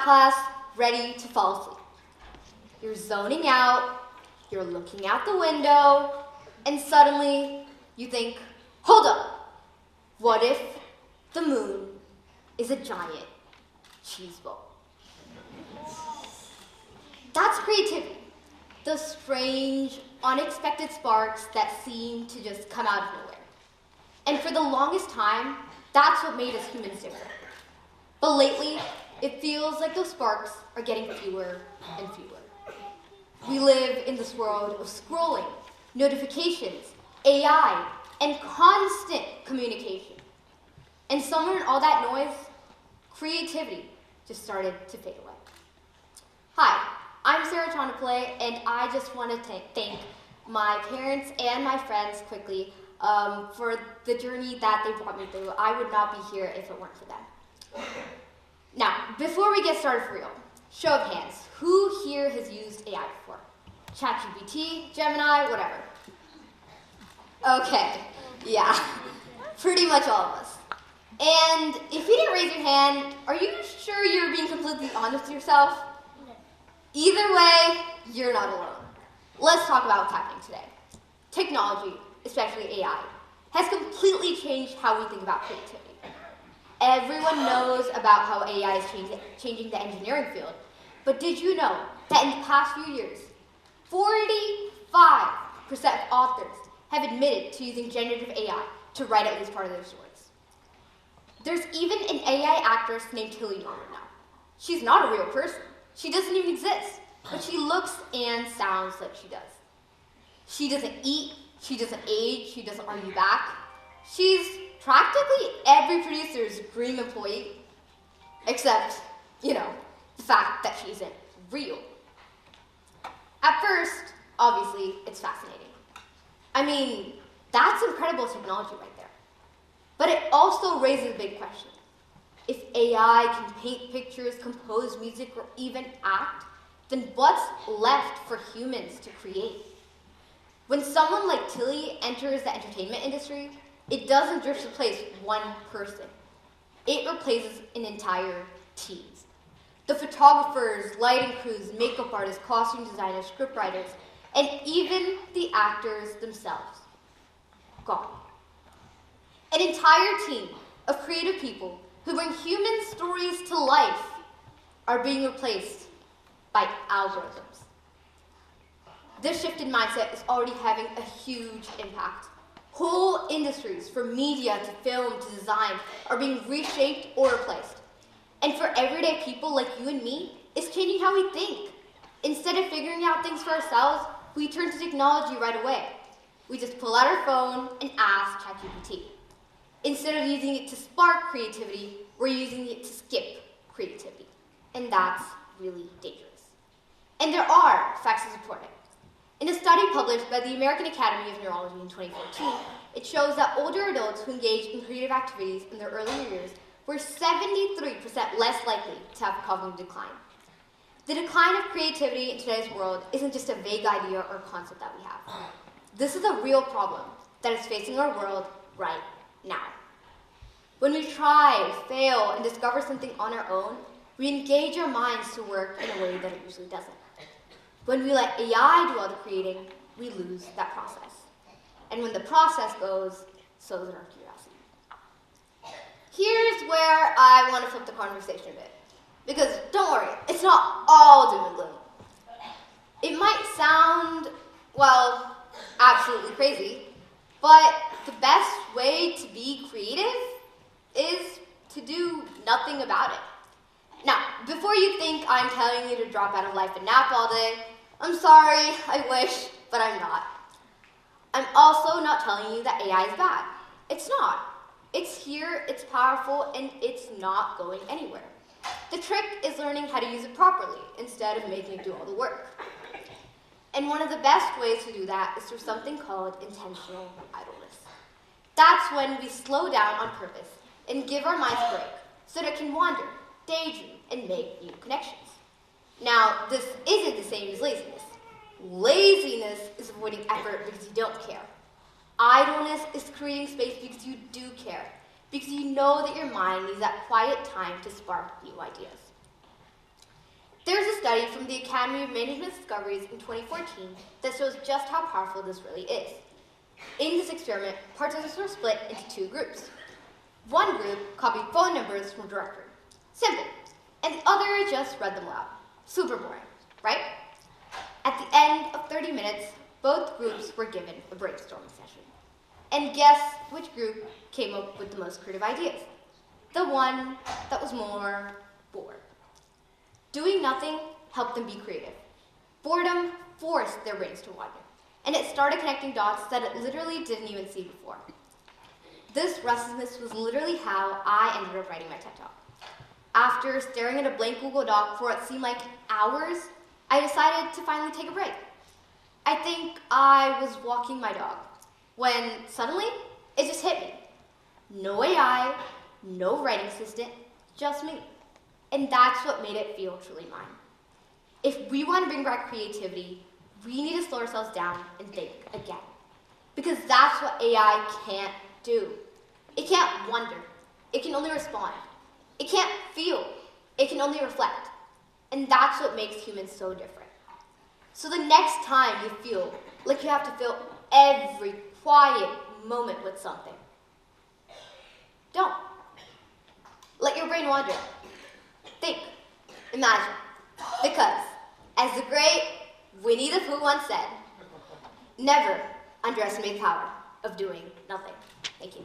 math class, ready to fall asleep. You're zoning out, you're looking out the window, and suddenly you think, hold up, what if the moon is a giant cheese ball? That's creativity. Those strange, unexpected sparks that seem to just come out of nowhere. And for the longest time, that's what made us humans different. But lately, it feels like those sparks are getting fewer and fewer. We live in this world of scrolling, notifications, AI, and constant communication. And somewhere in all that noise, creativity just started to fade away. Hi, I'm Sarah Chanapale, and I just want to thank my parents and my friends quickly for the journey that they brought me through. I would not be here if it weren't for them. Now, before we get started for real, show of hands, who here has used AI before? ChatGPT, Gemini, whatever. Okay, yeah, pretty much all of us. And if you didn't raise your hand, are you sure you're being completely honest with yourself? Either way, you're not alone. Let's talk about what's happening today. Technology, especially AI, has completely changed how we think about creativity. Everyone knows about how AI is changing the engineering field, but did you know that in the past few years, 45% of authors have admitted to using generative AI to write at least part of their stories. There's even an AI actress named Tilly Norman now. She's not a real person. She doesn't even exist, but she looks and sounds like she does. She doesn't eat, she doesn't age, she doesn't argue back. She's practically every producer's dream employee, except, the fact that she isn't real. At first, obviously, it's fascinating. I mean, that's incredible technology right there. But it also raises a big question. If AI can paint pictures, compose music, or even act, then what's left for humans to create? When someone like Tilly enters the entertainment industry, it doesn't just replace one person. It replaces an entire team. The photographers, lighting crews, makeup artists, costume designers, scriptwriters, and even the actors themselves. Gone. An entire team of creative people who bring human stories to life are being replaced by algorithms. This shift in mindset is already having a huge impact. Whole industries, from media to film to design, are being reshaped or replaced. And for everyday people like you and me, it's changing how we think. Instead of figuring out things for ourselves, we turn to technology right away. We just pull out our phone and ask ChatGPT. Instead of using it to spark creativity, we're using it to skip creativity. And that's really dangerous. And there are facts to support it. In a study published by the American Academy of Neurology in 2014, it shows that older adults who engage in creative activities in their earlier years were 73% less likely to have cognitive decline. The decline of creativity in today's world isn't just a vague idea or concept that we have. This is a real problem that is facing our world right now. When we try, fail, and discover something on our own, we engage our minds to work in a way that it usually doesn't. When we let AI do all the creating, we lose that process. And when the process goes, so does our curiosity. Here's where I want to flip the conversation a bit. Because don't worry, it's not all doom and gloom. It might sound, absolutely crazy, but the best way to be creative is to do nothing about it. Now, before you think I'm telling you to drop out of life and nap all day, I'm sorry, I wish, but I'm not. I'm also not telling you that AI is bad. It's not. It's here, it's powerful, and it's not going anywhere. The trick is learning how to use it properly instead of making it do all the work. And one of the best ways to do that is through something called intentional idleness. That's when we slow down on purpose and give our minds a break so that it can wander, daydream, and make new connections. Now, this isn't the same as laziness. Laziness is avoiding effort because you don't care. Idleness is creating space because you do care, because you know that your mind needs that quiet time to spark new ideas. There's a study from the Academy of Management Discoveries in 2014 that shows just how powerful this really is. In this experiment, participants were split into two groups. One group copied phone numbers from a directory. Simple. And the other just read them aloud. Super boring, right? At the end of 30 minutes, both groups were given a brainstorming session. And guess which group came up with the most creative ideas? The one that was more bored. Doing nothing helped them be creative. Boredom forced their brains to wander, and it started connecting dots that it literally didn't even see before. This restlessness was literally how I ended up writing my TED Talk. After staring at a blank Google Doc for what seemed like hours, I decided to finally take a break. I think I was walking my dog when suddenly it just hit me. No AI, no writing assistant, just me. And that's what made it feel truly mine. If we want to bring back creativity, we need to slow ourselves down and think again. Because that's what AI can't do. It can't wonder. It can only respond. It can't feel. It can only reflect. And that's what makes humans so different. So the next time you feel like you have to fill every quiet moment with something, don't. Let your brain wander. Think. Imagine. Because, as the great Winnie the Pooh once said, never underestimate the power of doing nothing. Thank you.